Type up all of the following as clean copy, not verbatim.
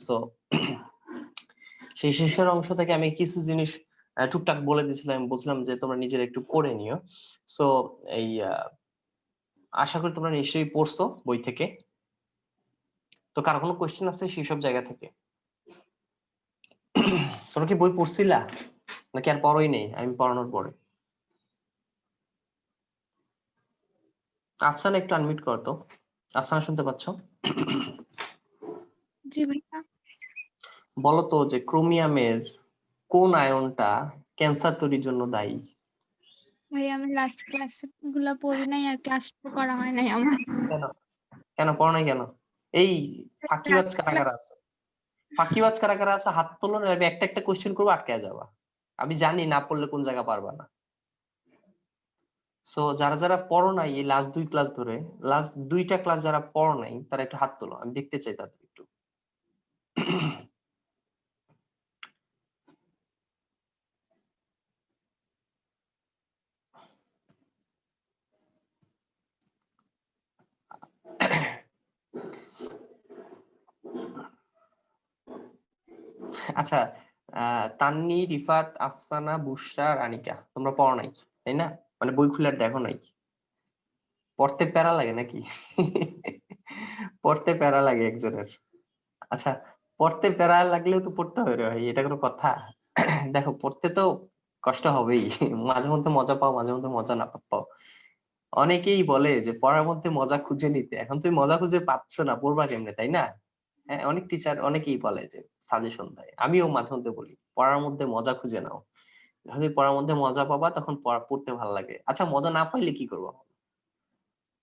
So সেই শেষের অংশ থেকে আমি কিছু জিনিস টুকটাক বলে দিয়েছিলাম, বলছিলাম যে তোমরা নিজেরা একটু করে নিও। সো এই আশা করি তোমরা নিশ্চয়ই পড়ছো বই থেকে। তো কার কোনো কোয়েশ্চেন আছে সেই সব জায়গা থেকে? তোমরা কি বই পড়ছিলা নাকি আর পড়োই নেই আমি পড়ানোর পরে? আফসানা একটু আনমিউট করো তো। আফসানা শুনতে পাচ্ছ? জি ভাইয়া। বলো তো যে ক্রোমিয়ামের কোন আয়নটা ক্যান্সার তৈরির জন্য দায়ী? ভাইয়া আমি লাস্ট ক্লাস গুলা পড়ি নাই আর ক্লাস করা হয় নাই আমার। কেন কেন পড়ো নাই কেন? এই ফাঁকিবাজ কারা কারা আছে? ফাঁকিবাজ কারা কারা আছে হাত তোলো না, আমি একটা একটা কোশ্চেন করবো আটকে যাবা। আমি জানি না পড়লে কোন জায়গা পারবা না। সো যারা যারা পড়ো নাই এই লাস্ট 2 ক্লাস ধরে, লাস্ট 2টা ক্লাস যারা পড়ো নাই তারা একটু হাত তোলো, আমি দেখতে চাই তাদের একটু। আচ্ছা, তান্নি, রিফাত, আফসানা, বুশরা, রানিকা, তোমরা পড়ো নাই তাই না? মানে বই খুলে আর দেখো নাই? পড়তে প্যারা লাগে নাকি? পড়তে প্যারা লাগে একজনের। আচ্ছা, পড়তে প্যারা লাগলেও তো পড়তে হবে রে ভাই, এটা কোনো কথা? দেখো পড়তে তো কষ্ট হবেই, মাঝে মধ্যে মজা পাও, মাঝে মধ্যে মজা না পাও। অনেকেই বলে যে পড়ার মধ্যে মজা খুঁজে নিতে, এখন তুমি মজা খুঁজে পাচ্ছ না, পড়বা কেমনে, তাই না? হ্যাঁ, অনেক টিচার অনেকেই বলে যে সাজেশন দেয়, আমিও মাঝে মধ্যে বলি পড়ার মধ্যে মজা খুঁজে নাও। যদি পড়ার মধ্যে মজা পাবা তখন পড়তে ভালো লাগে। আচ্ছা, মজা না পাইলে কি করবো?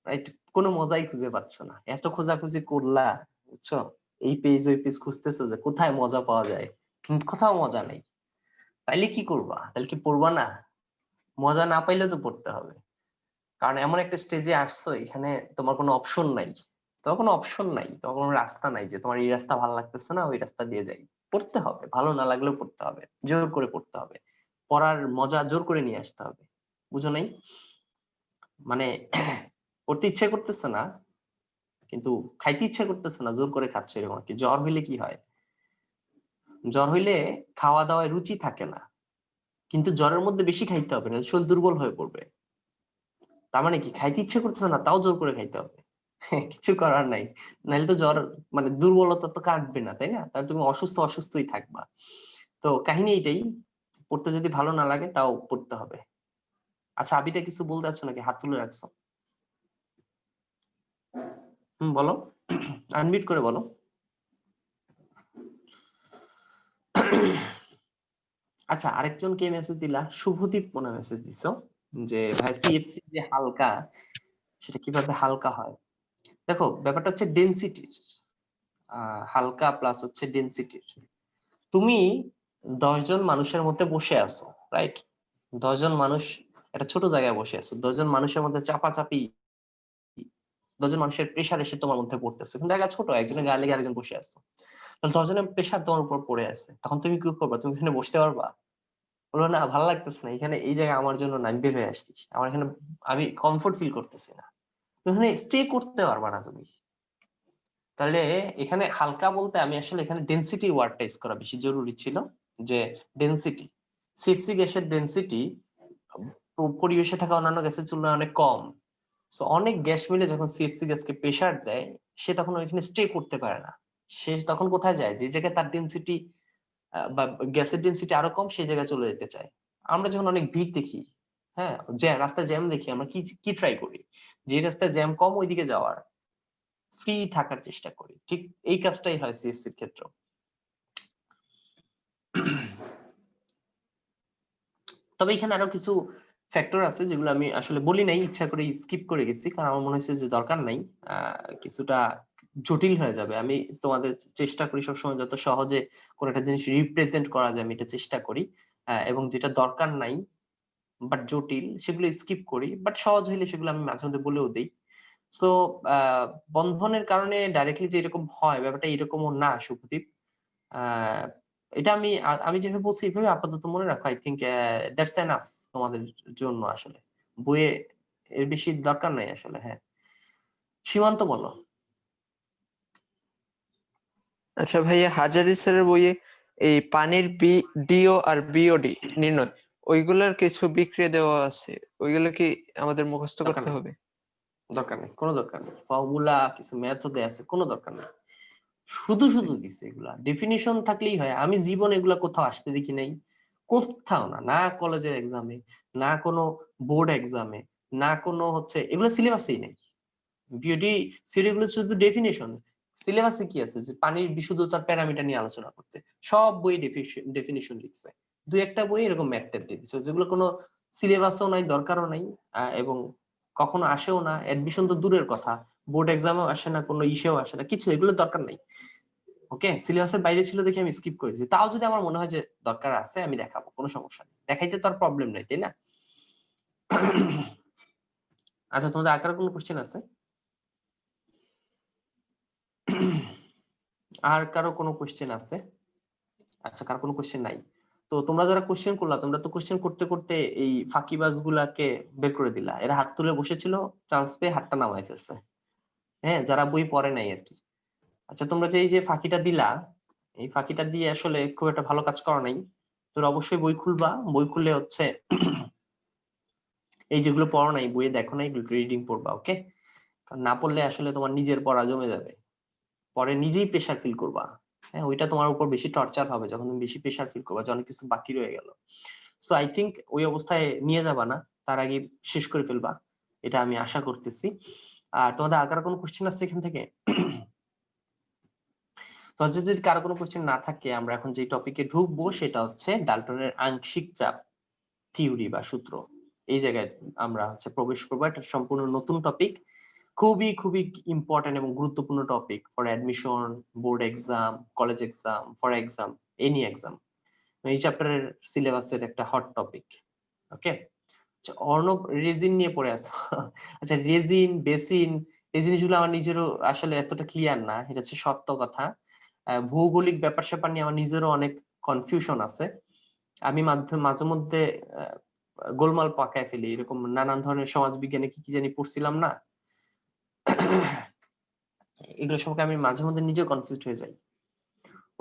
রাইট, কোনো মজাই খুঁজে পাচ্ছ না, এত খোঁজাখুঁজি করলা, বুঝছো? এই পেজ ওই পেজ খুঁজতেছো যে কোথায় মজা পাওয়া যায়, কোথাও মজা নেই। তাইলে কি করবা? তাহলে কি পড়বা না? মজা না পাইলে তো পড়তে হবে, কারণ এমন একটা স্টেজে আসছো এখানে তোমার কোনো অপশন নাই। তোমার কোনো অপশন নাই, তোমার কোনো রাস্তা নাই যে তোমার এই রাস্তা ভালো লাগতেছে না ওই রাস্তা দিয়ে যাই। পড়তে হবে, ভালো না লাগলেও পড়তে হবে, জোর করে পড়তে হবে। পড়ার মজা জোর করে নিয়ে আসতে হবে, বুঝো নাই? মানে পড়তে ইচ্ছে করতেছে না কিন্তু খাইতে ইচ্ছা করতেছে না, জোর করে খাচ্ছে, এরকম আর কি। জ্বর হইলে কি হয়? জ্বর হইলে খাওয়া দাওয়ায় রুচি থাকে না, কিন্তু জ্বরের মধ্যে বেশি খাইতে হবে না, শরীর দুর্বল হয়ে পড়বে। তার মানে কি, খাইতে ইচ্ছে করতেছে না তাও জোর করে খাইতে হবে। কিছু করার নাই, নাহলে তো জ্বর মানে দুর্বলতা তো কাটবে না, তাই না? তাহলে তুমি অসুস্থ অসুস্থই থাকবা। তো কাহিনী এইটাই, পড়তে যদি ভালো না লাগে তাও পড়তে হবে। আচ্ছা, আবিটা কিছু বলতে চাচ্ছ নাকি? হাত তুলে রাখছো। বলো, আনমিউট করে বলো। আচ্ছা, আরেকজন কে মেসেজ দিলা? শুভদীপ মনে মেসেজ দিছো যে ভাই সিএফসি যে হালকা, সেটা কিভাবে হালকা হয়? দেখো ব্যাপারটা হচ্ছে ডেনসিটির, হালকা প্লাস হচ্ছে ডেনসিটির। তুমি 10 জন মানুষের মধ্যে বসে আছো, রাইট? 10 জন মানুষ একটা ছোট জায়গায় বসে আছো, 10 জন মানুষের মধ্যে চাপাচাপি, 10 জন মানুষের প্রেশার এসে তোমার মধ্যে পড়তেছে, কিন্তু জায়গা ছোট, একজনের গায়ে লেগে আরেকজন বসে আছে, তাহলে 10 জনের প্রেশার তোমার উপর পড়ে আছে, তখন তুমি কি করবা? তুমি এখানে বসতে পারবা? বলবো না, ভালো লাগতেছে না এখানে, এই জায়গা আমার জন্য না, আমি বের হয়ে আসছি, আমার এখানে আমি কমফোর্ট ফিল করতেছি না। তো এখানে স্টে করতে পারবা না তুমি। তাহলে এখানে হালকা বলতে আমি আসলে এখানে ডেনসিটি ওয়ার্ডটা ইউজ করা বেশি জরুরি ছিল, যে ডেনসিটি, সিএফসি গ্যাসের ডেনসিটি পরিবেশে থাকা অন্যান্য গ্যাসের তুলনায় অনেক কম। সো অনেক গ্যাস মিলে যখন সিএফসি গ্যাসকে প্রেসার দেয়, সে তখন ওইখানে স্টে করতে পারে না। সে তখন কোথায় যায়? যে জায়গায় তার ডেনসিটি বা গ্যাসের ডেনসিটি আরো কম, সেই জায়গায় চলে যেতে চায়। আমরা যখন অনেক ভিড় দেখি, হ্যাঁ, রাস্তায় জ্যাম দেখি, আমরা কি কি ট্রাই করি? যে রাস্তায় জ্যাম কম ওইদিকে যাওয়ার, ফ্রি থাকার চেষ্টা করি। ঠিক এই কাজটাই হয় সিএফসির ক্ষেত্রে। তবে এখানে আরো কিছু ফ্যাক্টর আছে যেগুলো আমি আসলে বলি নাই, ইচ্ছা করে স্কিপ করে গেছি, কারণ আমার মনে হচ্ছে যে দরকার নাই, কিছুটা জটিল হয়ে যাবে। আমি তোমাদের চেষ্টা করি সবসময় যত সহজে কোন একটা জিনিস রিপ্রেজেন্ট করা যায়, আমি এটা চেষ্টা করি। এবং যেটা দরকার নাই বাট জটিল, সেগুলো স্কিপ করি, বাট সহজ হইলে সেগুলো আমি মাঝে মধ্যে বলেও দিই। সো বন্ধনের কারণে ডাইরেক্টলি যে এরকম হয় ব্যাপারটা এরকমও না শুভদীপ। আহ এটা আমি আমি যেভাবে বলছি এইভাবে আপাতত মনে রাখো, আই থিঙ্ক দ্যাটস এনাফ তোমাদের জন্য। আসলে বইয়ে এর বেশি দরকার নাই আসলে। হ্যাঁ, সীমান্ত বলো। আচ্ছা ভাইয়া, হাজারি স্যারের বইয়ে এই পানির ডিও আর বিওডি নির্ণয় ওইগুলার কিছু বিক্রিয়া দেওয়া আছে, ওইগুলো কি আমাদের মুখস্থ দরকার করতে নেই, হবে? দরকার নেই, কোনো দরকার নেই। ফর্মুলা কিছু ম্যাথও দেয়া আছে, কোনো দরকার নেই। শুধু শুধু দিছে এগুলা, ডেফিনিশন থাকলেই হয়। আমি জীবন এগুলা কোথাও আসতে দেখি নাই, কোথাও না, না কলেজের এক্সামে, না কোনো বোর্ড এক্সামে, না কোনো হচ্ছে, এগুলো সিলেবাসেই নেই। বিওডি সিডি এগুলো শুধু ডেফিনিশন। সিলেবাসে কি আছে যে পানির বিশুদ্ধতার প্যারামিটার নিয়ে আলোচনা করতে, সব বই ডেফিনিশন লিখছে। দুই একটা বই এরকম ম্যাথ ট্যাথ দিয়ে দিচ্ছে, যেগুলো কোনো সিলেবাসও নাই, দরকারও নাই, এবং কখনো আসেও না। অ্যাডমিশন তো দূরের কথা, বোর্ড এক্সামেও আসে না, কোনো ইসেও আসে না, কিছু এগুলো দরকার নাই। ওকে, সিলেবাসের বাইরে ছিল দেখে আমি স্কিপ করে দিয়েছি। তাও যদি আমার মনে হয় যে দরকার আছে, আমি দেখাবো, কোনো সমস্যা নেই, দেখাইতে তো আর প্রবলেম নাই, তাই না? আচ্ছা, তোমাদের আর কোনো কোশ্চেন আছে? আর কারো কোনো কোশ্চেন আছে? আচ্ছা, কারো কোনো কোশ্চেন নাই? তো তোমরা যারা কোশ্চেন করলা, তোমরা তো কোশ্চেন করতে করতে এই ফাঁকিবাজ গুলাকে বের করে দিলা। এরা হাত তুলে বসেছিল, চান্স পেয়ে হাতটা নামাই ফেলছে। হ্যাঁ, যারা বই পড়ে নাই আর কি। আচ্ছা, তোমরা যে এই যে ফাঁকিটা দিলা, এই ফাঁকিটা দিয়ে আসলে খুব একটা ভালো কাজ করা নাই। তোমরা অবশ্যই বই খুলবা, বই খুলে হচ্ছে এই যেগুলো পড়ো নাই, বইয়ে দেখো না, এগুলো রিডিং পড়বা। ওকে, কারণ না পড়লে আসলে তোমার নিজের পড়া জমে যাবে, পরে নিজেই প্রেশার ফিল করবা। হ্যাঁ, ওইটা তোমার উপর বেশি টর্চার হবে যখন তুমি বেশি প্রেশার ফিল করবা যে অনেক কিছু বাকি রয়ে গেল। সো আই থিঙ্ক ওই অবস্থায় নিয়ে যাবা না, তার আগে শেষ করে ফেলবা, এটা আমি আশা করতেছি। আর তোমাদের আগার কোনো কোশ্চেন আছে এখান থেকে? তো যদি কারো কোনো কোশ্চেন না থাকে, আমরা এখন যে টপিকে ঢুকবো সেটা হচ্ছে ডাল্টনের আংশিক চাপ থিওরি বা সূত্র। এই জায়গায় আমরা হচ্ছে প্রবেশ করবো। এটা সম্পূর্ণ নতুন টপিক, খুবই খুবই ইম্পর্টেন্ট এবং গুরুত্বপূর্ণ topic for admission, board exam, college exam, for exam, any exam. এই চ্যাপ্টারের সিলেবাসের একটা হট টপিক। ওকে, আচ্ছা, অর্ণব রেজিন নিয়ে পড়ে আছো। আচ্ছা, রেজিন, বেসিন, এই জিনিসগুলো আমার নিজেরও আসলে এতটা ক্লিয়ার না, এটা হচ্ছে সত্য কথা। ভৌগোলিক ব্যাপার স্যাপার নিয়ে আমার নিজেরও অনেক কনফিউশন আছে। আমি মাঝে মধ্যে গোলমাল পাকায় ফেলি, এরকম নানান ধরনের সমাজ বিজ্ঞানে কি কি জানি পড়ছিলাম না, এগুলো সম্পর্কে আমি মাঝে মধ্যে নিজেও কনফিউজ হয়ে যাই।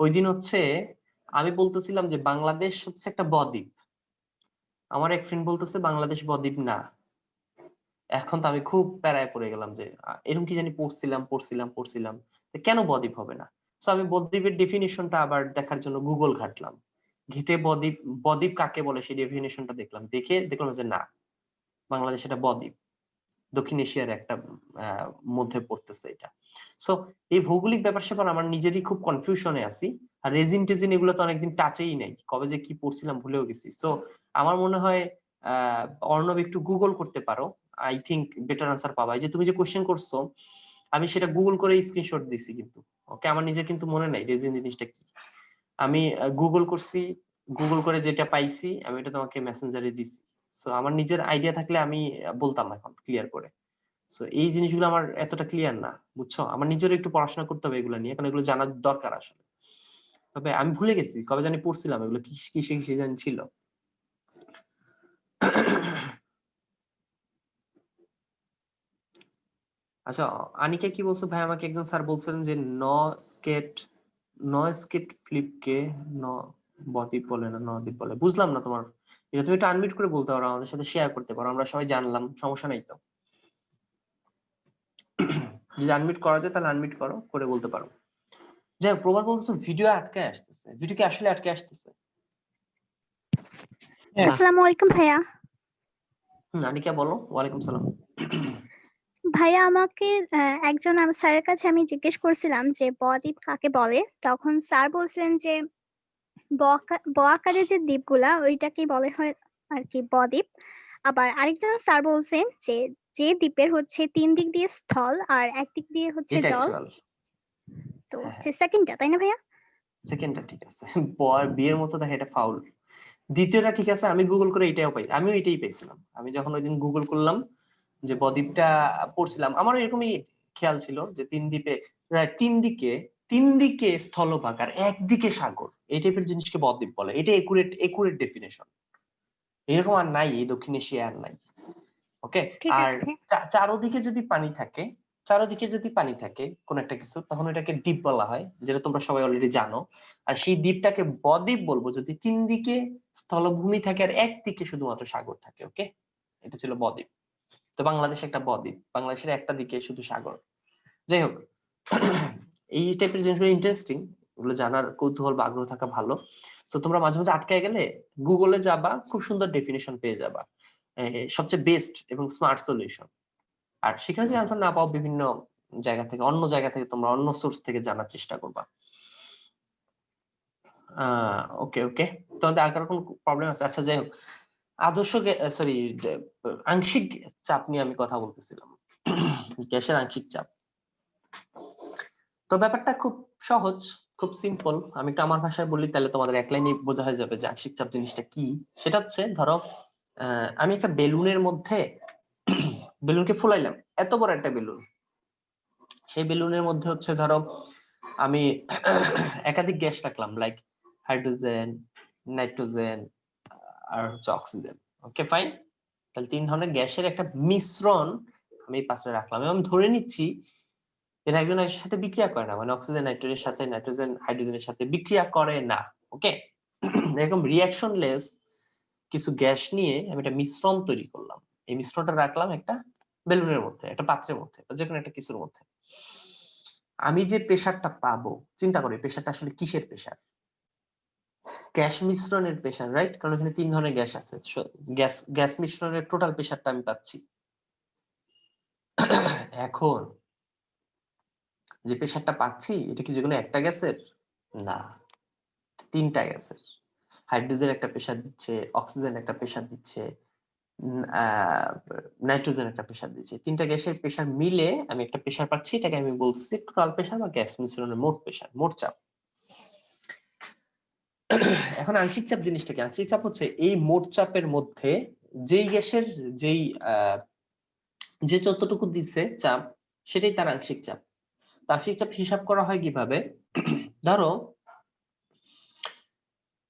ওই দিন হচ্ছে আমি বলতেছিলাম যে বাংলাদেশ হচ্ছে একটা বদ্বীপ, আমার এক ফ্রেন্ড বলতেছে বাংলাদেশ বদ্বীপ না। এখন তো আমি খুব প্যারায় পড়ে গেলাম যে এরকম কি জানি পড়ছিলাম, কেন বদ্বীপ হবে না। তো আমি বদ্বীপের ডেফিনিশনটা আবার দেখার জন্য গুগল ঘাটলাম, ঘেটে বদ্বীপ, বদ্বীপ কাকে বলে সেই ডেফিনিশনটা দেখলাম যে না, বাংলাদেশ এটা বদ্বীপ, দক্ষিণ এশিয়ার একটা মধ্যে পড়তেছে এটা। সো এই ভৌগোলিক ব্যাপার স্যাপার আমার নিজেরই খুব কনফিউশনে আছি। আর রেজিন টেজিন এগুলো তো অনেকদিন টাচেই নাই, কবে যে কি পড়ছিলাম ভুলেও গেছি। সো আমার মনে হয় অর্ণব একটু গুগল করতে পারো, আই থিঙ্ক বেটার আনসার পাবা। এই যে তুমি যে কোশ্চেন করছো, আমি সেটা গুগল করে স্ক্রিনশট দিছি কিন্তু। ওকে, আমার নিজের কিন্তু মনে নাই রেজিন জিনিসটা কি। আমি গুগল করছি, গুগল করে যেটা পাইছি আমি এটা তোমাকে মেসেঞ্জারে দিছি। সো আমার নিজের আইডিয়া থাকলে আমি বলতাম এখন ক্লিয়ার করে। সো এই জিনিসগুলো আমার এতটা ক্লিয়ার না, বুঝছো? আমার নিজেরও একটু পড়াশোনা করতে হবে এগুলো নিয়ে, কারণ এগুলো জানার দরকার আসলে। তবে আমি ভুলে গেছি কবে জানি পড়ছিলাম এগুলো, কিসে জানি ছিল। আচ্ছা, আনিকা কি বলছো ভাই? আমাকে একজন স্যার বলছিলেন যে স্কেট ফ্লিপকে ন বদ্বীপ বলে না নদ্বীপ বলে, বুঝলাম না তোমার এটা। তুমি একটু আনমিউট করে বলতে পারো, আমাদের সাথে শেয়ার করতে পারো, আমরা সবাই জানলাম, সমস্যা নাই তো। যদি আনমিউট করা যায় তাহলে আনমিউট করো, করে বলতে পারো। যাই হোক, প্রবাদ বলতেছো ভিডিও আটকে আসতেছে, ভিডিও কি আসলে আটকে আসতেছে? না। আসসালামু আলাইকুম ভাইয়া। আনিকা বলো। ওয়ালাইকুম সালাম। ভাইয়া আমাকে একজন স্যারের কাছে আমি জিজ্ঞেস করছিলাম যে বদ্বীপ কাকে বলে, তখন স্যার বলছিলেন যে ব আকারে যে দ্বীপগুলা ওইটাকে বলে হয় আর কি বদ্বীপ। আবার আরেকজন স্যার বলছেন যে যে দ্বীপের হচ্ছে 3 দিক দিয়ে স্থল আর একদিক দিয়ে হচ্ছে এটা জল, অ্যাকচুয়াল। তো হ্যাঁ, হ্যাঁ, সেকেন্ডটা তাই না ভাইয়া? সেকেন্ডটা ঠিক আছে। বিয়ের মতো দেখে এটা ফাউল। দ্বিতীয়টা ঠিক আছে, আমি গুগল করে এটাও পাই, আমিও এটাই পেয়েছিলাম। আমি যখন ওই দিন গুগল করলাম যে বদ্বীপটা পড়ছিলাম, আমারও এরকমই খেয়াল ছিল যে তিন দিকে স্থলভাগ আর একদিকে সাগর, এই টাইপের জিনিসকে বদ্বীপ বলে। এটা একুরেট ডেফিনেশন, এরকম আর নাই এই দক্ষিণ এশিয়া আর নাই। ওকে, ঠিক আর আছে ভাইয়া। চারোদিকে যদি পানি থাকে, চারদিকে যদি পানি থাকে কোন একটা কিছু, তখন এটাকে দ্বীপ বলা হয়, যেটা তোমরা সবাই অলরেডি জানো। আর সেই দ্বীপটাকে বদ্বীপ বলবো যদি 3 দিকে স্থলভূমি থাকে আর একদিকে শুধুমাত্র সাগর থাকে। ওকে, এটা ছিল বদ্বীপ। তো বাংলাদেশ একটা বদ্বীপ, বাংলাদেশের একটা দিকে শুধু সাগর। যাই হোক, এই টাইপের জিনিসগুলো ইন্টারেস্টিং, ওগুলো জানার কৌতূহল বা আগ্রহ থাকা ভালো। তো তোমরা মাঝে মধ্যে আটকায় গেলে গুগলে যাবা, খুব সুন্দর ডেফিনিশন পেয়ে যাবা, সবচেয়ে বেস্ট এবং স্মার্ট সলিউশন। আর সেখানে যদি আনসার না পাও, বিভিন্ন জায়গা থেকে, অন্য জায়গা থেকে, তোমরা অন্য সোর্স থেকে জানার চেষ্টা করবা। ওকে ওকে, তোমাদের আর কারো কোনো প্রবলেম আছে? আচ্ছা, যাই হোক, আদর্শ সরি আংশিক চাপ নিয়ে আমি কথা বলতেছিলাম, গ্যাসের আংশিক চাপ। তো ব্যাপারটা খুব সহজ, খুব সিম্পল। আমি একটু আমার ভাষায় বলি, তাহলে তোমাদের এক লাইনে বোঝা হয়ে যাবে যে আংশিক চাপ জিনিসটা কি। সেটা হচ্ছে, ধরো আমি একটা বেলুনের মধ্যে বেলুনকে ফুলাইলাম, এত বড় একটা বেলুন। সেই বেলুনের মধ্যে হচ্ছে ধরো আমি একাধিক গ্যাস রাখলাম, লাইক হাইড্রোজেন, নাইট্রোজেন আর হচ্ছে অক্সিজেন। ওকে ফাইন, তাহলে 3 ধরনের গ্যাসের একটা মিশ্রণ আমি এই পাত্রে রাখলাম, এবং ধরে নিচ্ছি এরা একজন আরেকজনের সাথে বিক্রিয়া করে না, মানে অক্সিজেন নাইট্রোজেনের সাথে, নাইট্রোজেন হাইড্রোজেনের সাথে বিক্রিয়া করে না। ওকে, এরকম রিঅ্যাকশনলেস কিছু গ্যাস নিয়ে আমি একটা মিশ্রণ তৈরি করলাম। এই মিশ্রণটা রাখলাম একটা বেলুনের মধ্যে, একটা পাত্রের মধ্যে, যে কোনো একটা কিছুর মধ্যে। আমি যে প্রেসারটা পাবো, চিন্তা করি প্রেসারটা আসলে কিসের প্রেসার? গ্যাস মিশ্রণের প্রেসার, রাইট? কারণ এখানে 3 ধরনের গ্যাস আছে। গ্যাস মিশ্রণের টোটাল প্রেসারটা আমি পাচ্ছি। এখন যে প্রেসারটা পাচ্ছি, এটা কি যেকোনো একটা গ্যাসের? না, 3টা গ্যাসের। হাইড্রোজেন একটা প্রেসার দিচ্ছে, অক্সিজেন একটা প্রেসার দিচ্ছে, নাইট্রোজেন একটা প্রেসার দিচ্ছে। 3টা গ্যাসের প্রেসার মিলে আমি একটা প্রেসার পাচ্ছি, এটাকে আমি বলতেছি টোটাল প্রেসার বা গ্যাস মিশ্রণের মোট প্রেসার, মোট চাপ। এখন আংশিক চাপ জিনিসটা কি? আংশিক চাপ হচ্ছে এই মোট চাপের মধ্যে যেই গ্যাসের যেই যে যতটুকু দিচ্ছে চাপ, সেটাই তার আংশিক চাপ। তো আংশিক চাপ হিসাব করা হয় কিভাবে? ধরো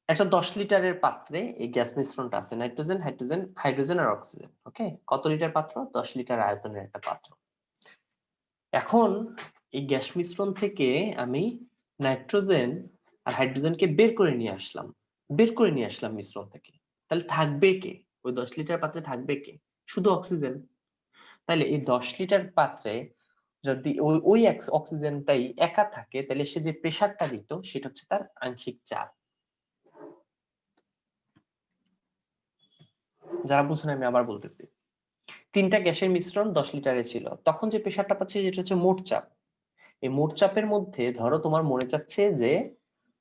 একটা 10 লিটারের পাত্রে এই গ্যাস মিশ্রণটা আছে, নাইট্রোজেন, হাইড্রোজেন আর অক্সিজেন। ওকে, কত লিটার পাত্র? 10 লিটার আয়তনের একটা পাত্র। এখন এই গ্যাস মিশ্রণ থেকে আমি নাইট্রোজেন আর হাইড্রোজেনকে বের করে নিয়ে আসলাম মিশ্রণ থেকে। তাহলে থাকবে কে? ওই 10 লিটার পাত্রে থাকবে কে? শুধু অক্সিজেন। তাহলে এই 10 লিটার পাত্রে যদি ওই অক্সিজেনটাই একা থাকে, তাহলে সে যে প্রেসারটা দিত সেটা হচ্ছে তার আংশিক চাপ। যারা বুঝুন আমি আবার বলতেছি, 3টা গ্যাসের মিশ্রণ 10 লিটারে ছিল, তখন যে প্রেসারটা পাচ্ছে যেটা হচ্ছে মোট চাপ। এই মোট চাপের মধ্যে ধরো তোমার মনে চাচ্ছে যে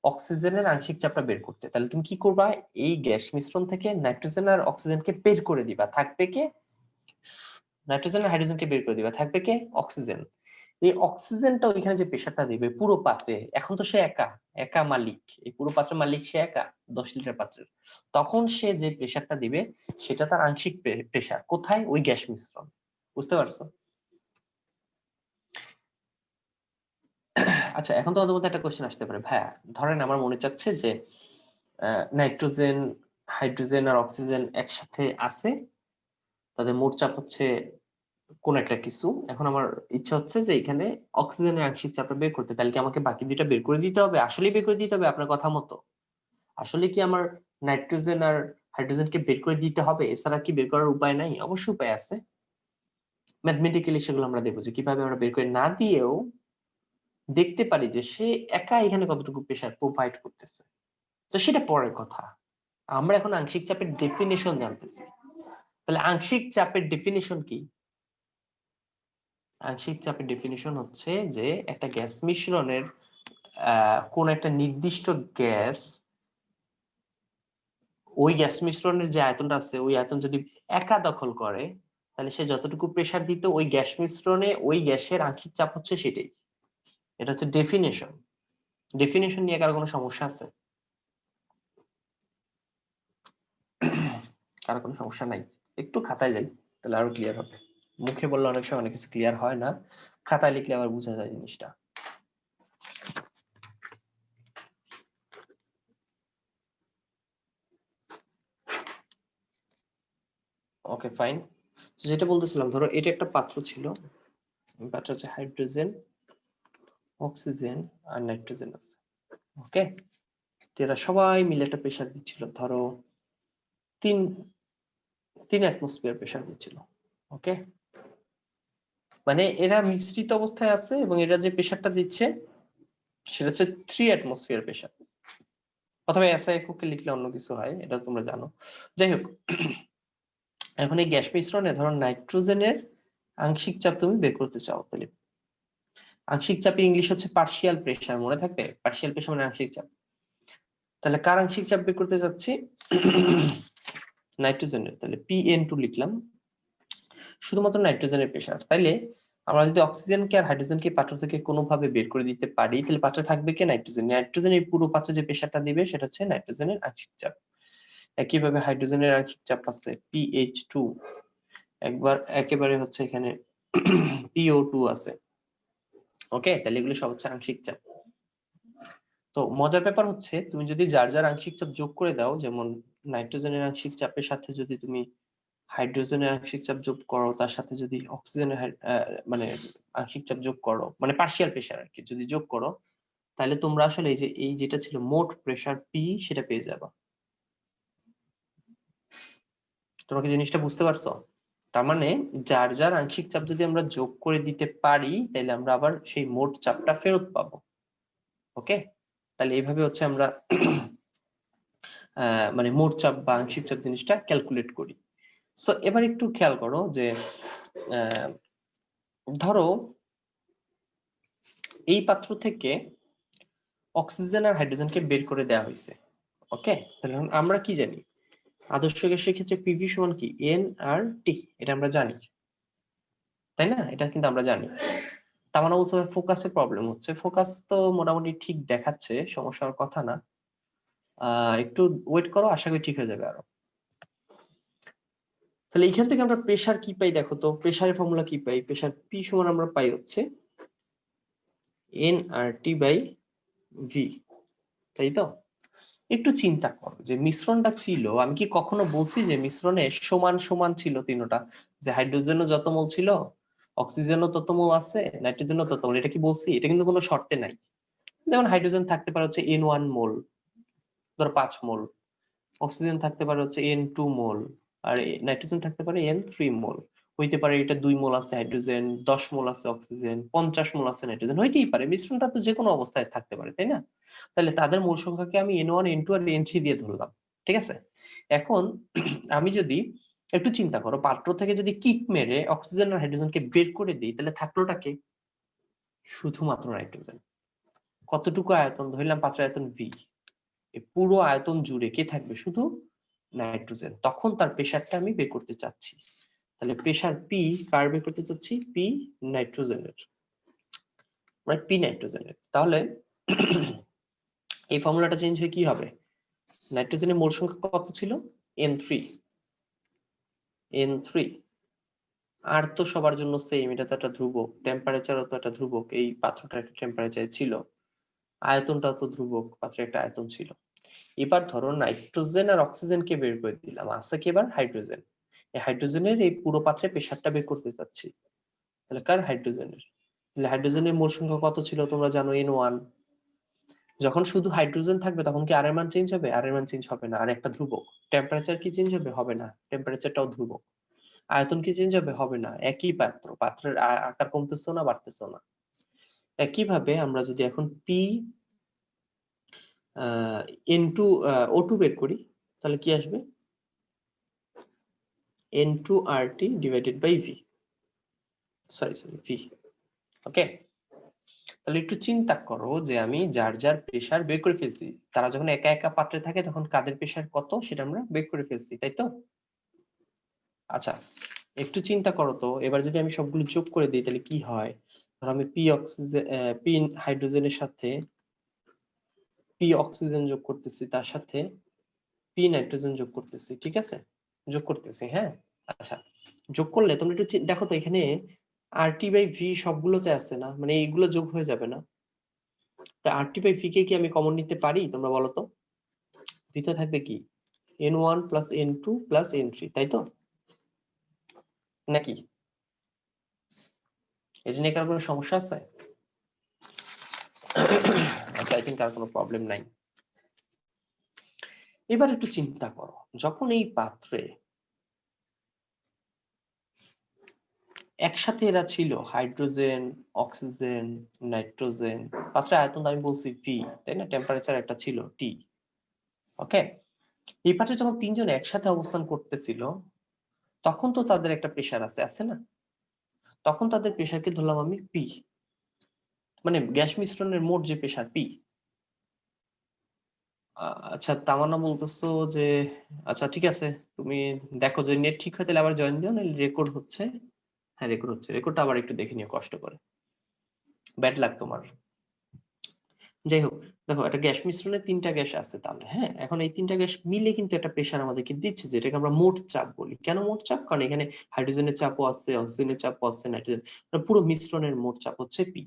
অক্সিজেনের আংশিক চাপটা বের করতে, তাহলে তুমি কি করবা? এই গ্যাস মিশ্রণ থেকে নাইট্রোজেন আর অক্সিজেনকে বের করে দিবা, থাকবে কে? নাইট্রোজেন আর হাইড্রোজেনকে বের করে দিবা, থাকবে কে? অক্সিজেন। এই অক্সিজেনটা ওইখানে যে প্রেসারটা দিবে পুরো পাত্রে, এখন তো সে একা মালিক, এই পুরো পাত্রের মালিক সে একা, 10 লিটার পাত্রের। তখন সে যে প্রেসারটা দিবে সেটা তার আংশিক প্রেসার। কোথায়? ওই গ্যাস মিশ্রণ। বুঝতে পারছো? আচ্ছা, এখন তোমাদের মধ্যে একটা কোশ্চেন আসতে পারে, ভাইয়া ধরেন আমার মনে চাচ্ছে যে নাইট্রোজেন, হাইড্রোজেন আর অক্সিজেন একসাথে আছে, তাদের মোট চাপ হচ্ছে কোন একটা কিছু। এখন আমার ইচ্ছা হচ্ছে যে এখানে অক্সিজেনের আংশিক চাপটা বের করতে, তাহলে কি আমাকে বাকি দুইটা বের করে দিতে হবে? আসলেই বের করে দিতে হবে আপনার কথা মতো? আসলে কি আমার নাইট্রোজেন আর হাইড্রোজেনকে বের করে দিতে হবে? এছাড়া কি বের করার উপায় নাই? অবশ্যই উপায় আছে। ম্যাথমেটিক্যালি সেগুলো আমরা দেখবো যে কিভাবে আমরা বের করে না দিয়েও দেখতে পারি যে সে একা এখানে কতটুকু প্রেসার প্রোভাইড করতেছে। তো সেটা পরের কথা, আমরা এখন আংশিক চাপের ডেফিনিশন জানতেছি। তাহলে আংশিক চাপের ডেফিনিশন কি? আংশিক চাপের ডেফিনিশন হচ্ছে যে একটা গ্যাস মিশ্রণের কোন একটা নির্দিষ্ট গ্যাস, ওই গ্যাস মিশ্রণের যে আয়তনটা আছে ওই আয়তন যদি একা দখল করে, তাহলে সে যতটুকু প্রেসার দিত ওই গ্যাস মিশ্রণে ওই গ্যাসের আংশিক চাপ হচ্ছে সেটাই। এটা হচ্ছে ডেফিনিশন। ডেফিনিশন নিয়ে কারো কোনো সমস্যা আছে? কারো কোনো সমস্যা নাই? একটু খাতায় যাই, তাহলে আরো ক্লিয়ার হবে। মুখে বললে অনেক সময় অনেক কিছু ক্লিয়ার হয় না, খাতায় লিখলে আবার বোঝা যায় জিনিসটা। ওকে ফাইন, যেটা বলতেছিলাম, ধরো এটা একটা পাত্র ছিল, পাত্রে হচ্ছে হাইড্রোজেন, অক্সিজেন আর নাইট্রোজেন আছে। ওকে, এরা সবাই মিলে একটা প্রেসার দিচ্ছিল, ধরো 3 অ্যাটমসফিয়ার প্রেসার দিচ্ছিল। ওকে, মানে এরা মিশ্রিত অবস্থায় আছে এবং এরা যে প্রেসারটা দিচ্ছে সেটা হচ্ছে 3 অ্যাটমসফিয়ার প্রেসার, অথবা এসআই এককে লিখলে অন্য কিছু হয়, এটা তোমরা জানো। যাই হোক, এখন এই গ্যাস মিশ্রণে ধরো নাইট্রোজেনের আংশিক চাপ তুমি বের করতে চাও, তাহলে আংশিক চাপের ইংলিশ হচ্ছে পার্শিয়াল প্রেসার, মনে থাকবে? পার্শিয়াল প্রেসার মানে আংশিক চাপ। তাহলে কার আংশিক চাপ বের করতে যাচ্ছি? নাইট্রোজেনের, তাহলে PN2 লিখলাম, শুধুমাত্র নাইট্রোজেনের প্রেসার। তাইলে আমরা যদি অক্সিজেনকে আর হাইড্রোজেনকে পাত্র থেকে কোনোভাবে বের করে দিতে পারি, তাহলে পাত্রে থাকবে কি? নাইট্রোজেন। নাইট্রোজেনের পুরো পাত্রে যে প্রেসারটা দিবে সেটা হচ্ছে নাইট্রোজেনের আংশিক চাপ। একইভাবে হাইড্রোজেনের আংশিক চাপ আছে PH2, একেবারে হচ্ছে এখানে PO2 আছে। ওকে, তাহলে এগুলো সব হচ্ছে আংশিক চাপ। তো মজার ব্যাপার হচ্ছে তুমি যদি যার যার আংশিক চাপ যোগ করে দাও, যেমন নাইট্রোজেনের আংশিক চাপের সাথে যদি তুমি হাইড্রোজেনের আংশিক চাপ যোগ করো, তার সাথে যদি অক্সিজেনের মানে আংশিক চাপ যোগ করো, মানে পার্শিয়াল প্রেসার আর কি, যদি যোগ করো, তাহলে তোমরা আসলে এই যেটা ছিল মোট প্রেসার পি, সেটা পেয়ে যাবে। তোমরা কি জিনিসটা বুঝতে পারছো? তার মানে যার যার আংশিক চাপ যদি আমরা যোগ করে দিতে পারি, তাহলে আমরা আবার সেই মোট চাপটা ফেরত পাবো। ওকে, তাহলে এইভাবে হচ্ছে আমরা মানে মোট চাপ বা আংশিক চাপ জিনিসটা ক্যালকুলেট করি। সো এবার একটু খেয়াল করো যে ধরো এই পাত্র থেকে অক্সিজেন আর হাইড্রোজেনকে বের করে দেওয়া হয়েছে। ওকে, তাহলে আমরা কি জানি? আদর্শ গ্যাসের ক্ষেত্রে পিভি সমান কি? এন আর টি, এটা আমরা জানি, তাই না? এটা কিন্তু আমরা জানি। তার মানে অবশ্য ফোকাসে প্রবলেম হচ্ছে। ফোকাস তো মোটামুটি ঠিক দেখাচ্ছে, সমস্যার কথা না। একটু ওয়েট করো, আশা করি ঠিক হয়ে যাবে আরো। তাহলে এইখান থেকে আমরা প্রেসার কি পাই দেখো তো, প্রেসারের ফর্মুলা কি পাই? প্রেসার পি সমান আমরা পাই হচ্ছে n R T by V, তাই তো? একটু চিন্তা করো যে মিশ্রণটা ছিল, আমি কি কখনো বলছি যে মিশ্রণে সমান সমান ছিল তিনটা, যে হাইড্রোজেনও যত মোল ছিল, অক্সিজেনও তত মোল আছে, নাইট্রোজেনও তত মোল? এটা কি বলছি? এটা কিন্তু কোনো শর্তে নাই। যেমন হাইড্রোজেন থাকতে পারে হচ্ছে N1 মোল, ধরো 5 মোল, অক্সিজেন থাকতে পারে হচ্ছে N2 মোল, আর নাইট্রোজেন থাকতে পারে N3 মোল। হইতে পারে এটা 2 মোল আছে হাইড্রোজেন, 10 মোল আছে অক্সিজেন, 50 মোল আছে নাইট্রোজেন, হইতেই পারে। মিশ্রণটা তো যে কোনো অবস্থায় থাকতে পারে, তাই না? তাহলে তাদের মোল সংখ্যাকে আমি N1, N2 আর N3 দিয়ে ধরলাম, ঠিক আছে? এখন আমি যদি একটু চিন্তা করো, পাত্র থেকে যদি কিক মেরে অক্সিজেন আর হাইড্রোজেনকে বের করে দিই, তাহলে থাকলোটা কে? শুধুমাত্র নাইট্রোজেন। কতটুকু আয়তন ধরলাম? পাত্র আয়তন ভি। এই পুরো আয়তন জুড়ে কে থাকবে? শুধু নাইট্রোজেন। তখন তার প্রেসারটা আমি বের করতে চাচ্ছি। তাহলে প্রেসার পি কার বের করতে চাচ্ছি? পি নাইট্রোজেনের, রাইট? পি নাইট্রোজেনের। তাহলে এই ফর্মুলাটা চেঞ্জ হয়ে কি হবে? নাইট্রোজেনের মোল সংখ্যা কত ছিল? N3। আর তো সবার জন্য সেম, এটা তো একটা ধ্রুবক, টেম্পারেচারও তো একটা ধ্রুবক, এই পাত্রটার একটা টেম্পারেচার ছিল, আয়তনটাও তো ধ্রুবক, পাত্রের একটা আয়তন ছিল। এবার ধরো নাইট্রোজেন আর অক্সিজেনকে বের করে দিলাম, আছে কি এবার? হাইড্রোজেন। এই হাইড্রোজেনের এই পুরো পাত্রে প্রেসারটা বের করতে চাচ্ছি, তাহলে কার? হাইড্রোজেনের। তাহলে হাইড্রোজেনের মোল সংখ্যা কত ছিল তোমরা জানো? N1। যখন শুধু হাইড্রোজেন থাকবে তখন কি আর এর মান চেঞ্জ হবে? আর এর মান চেঞ্জ হবে না, আর একটা ধ্রুবক। টেম্পারেচার কি চেঞ্জ হবে? হবে না, টেম্পারেচারটাও ধ্রুবক। আয়তন কি চেঞ্জ হবে? হবে না, একই পাত্র, পাত্রের আকার কমতেছে না, বাড়তেছে না। একইভাবে আমরা যদি এখন পি N2 O2 বের করি, তাহলে কি আসবে? N2RT divided by V, sorry V. Okay, তাহলে একটু চিন্তা করো যে আমি যার যার প্রেসার বের করে ফেলছি, তারা যখন একা একা পাত্রে থাকে তখন কাদের প্রেসার কত সেটা আমরা বের করে ফেলছি, তাই তো? আচ্ছা, একটু চিন্তা করো তো, এবার যদি আমি সবগুলো যোগ করে দিই তাহলে কি হয়? ধরো আমি পি হাইড্রোজেনের সাথে পি অক্সিজেন যোগ করতেছি, তার সাথে পি নাইট্রোজেন যোগ করতেছি, ঠিক আছে? যোগ করতেছি, হ্যাঁ। আচ্ছা, যোগ করলে তোমরা একটু দেখো তো, এখানে RT বাই ভি সবগুলোতে আছে না, মানে এইগুলো যোগ হয়ে যাবে না? তা RT বাই ভি কে কি আমি কমন নিতে পারি? তোমরা বলো তো। ভিতরে থাকবে কি? N1 plus N2 plus N3, তাই তো? নাকি এটা নিয়ে কার কোনো সমস্যা আছে? আচ্ছা, আই থিংক আর কোনো প্রবলেম নাই। এবার একটু চিন্তা করো, যখন এই পাত্রে একসাথে এরা ছিল, হাইড্রোজেন, অক্সিজেন, নাইট্রোজেন, পাত্রের আয়তন আমি বলছি ভি, তাই না? টেম্পারেচার একটা ছিল টি। ওকে, এই পাত্রে যখন তিনজন একসাথে অবস্থান করতেছিল তখন তো তাদের একটা প্রেসার আছে না? তখন তাদের প্রেসারকে ধরলাম আমি পি, মানে গ্যাস মিশ্রণের মোট যে প্রেসার পি। আচ্ছা, তামান্না বলতেছো যে আচ্ছা ঠিক আছে, তুমি দেখো যে নেট ঠিক হয় তাহলে আবার জয়েন দিও, নাহলে রেকর্ড হচ্ছে। হ্যাঁ রেকর্ড হচ্ছে, রেকর্ডটা আবার একটু দেখে নিও কষ্ট করে, ব্যাড লাগ তোমার। যাই হোক, দেখো একটা গ্যাস মিশ্রণে তিনটা গ্যাস আছে তাহলে, হ্যাঁ এখন এই তিনটা গ্যাস মিলে কিন্তু একটা প্রেসার আমাদেরকে দিচ্ছে, যেটাকে আমরা মোট চাপ বলি। কেন মোট চাপ? কারণ এখানে হাইড্রোজেনের চাপও আছে, অক্সিজেনের চাপও আছে, নাইট্রোজেন, পুরো মিশ্রণের মোট চাপ হচ্ছে পি।